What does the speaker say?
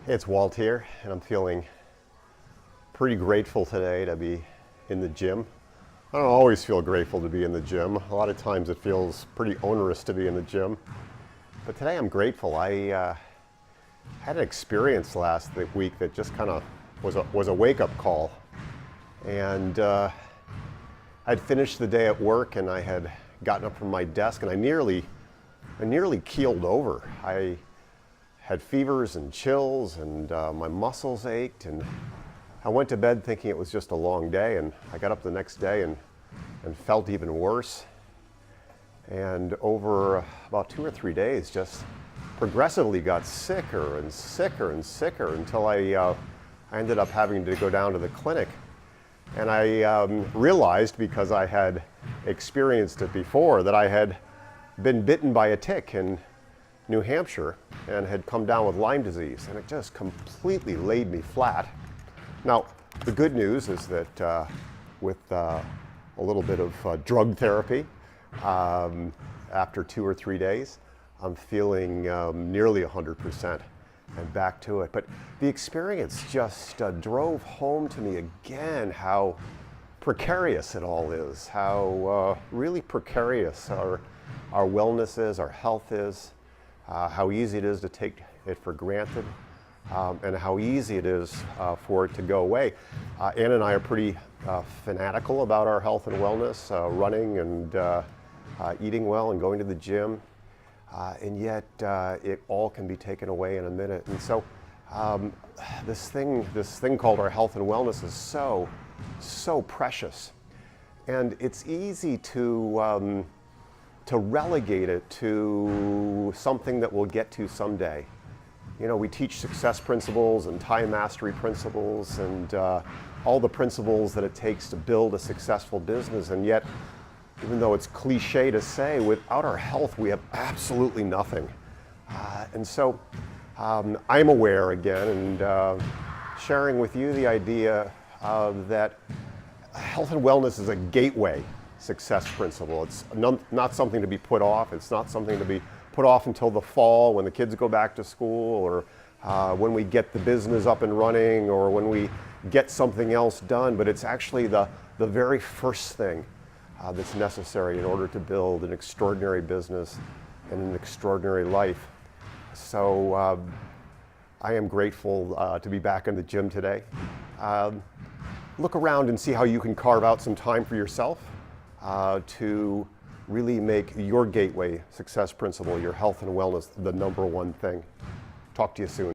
Hey, it's Walt here, and I'm feeling pretty grateful today to be in the gym. I don't always feel grateful to be in the gym. A lot of times it feels pretty onerous to be in the gym. But today I'm grateful. I had an experience last week that just kind of was a wake-up call. And I'd finished the day at work, and I had gotten up from my desk, and I nearly keeled over. I had fevers and chills, and my muscles ached, and I went to bed thinking it was just a long day, and I got up the next day and felt even worse. And over about 2 or 3 days, just progressively got sicker and sicker and sicker until I ended up having to go down to the clinic. And I realized, because I had experienced it before, that I had been bitten by a tick in New Hampshire and had come down with Lyme disease, and it just completely laid me flat. Now, the good news is that with a little bit of drug therapy, after 2 or 3 days, I'm feeling nearly 100% and back to it. But the experience just drove home to me again how precarious it all is, how really precarious our wellness is, our health is, how easy it is to take it for granted, and how easy it is for it to go away. Ann and I are pretty fanatical about our health and wellness, running and eating well and going to the gym, and yet it all can be taken away in a minute. And so this thing called our health and wellness is so precious, and it's easy to relegate it to something that we'll get to someday. You know, we teach success principles and time mastery principles and all the principles that it takes to build a successful business, and yet, even though it's cliche to say, without our health we have absolutely nothing. And so I'm aware again, and sharing with you the idea that health and wellness is a gateway success principle. It's not something to be put off. It's not something to be put off until the fall when the kids go back to school, or when we get the business up and running, or when we get something else done. But it's actually the very first thing that's necessary in order to build an extraordinary business and an extraordinary life. So I am grateful to be back in the gym today. Look around and see how you can carve out some time for yourself to really make your gateway success principle, your health and wellness, the #1 thing. Talk to you soon.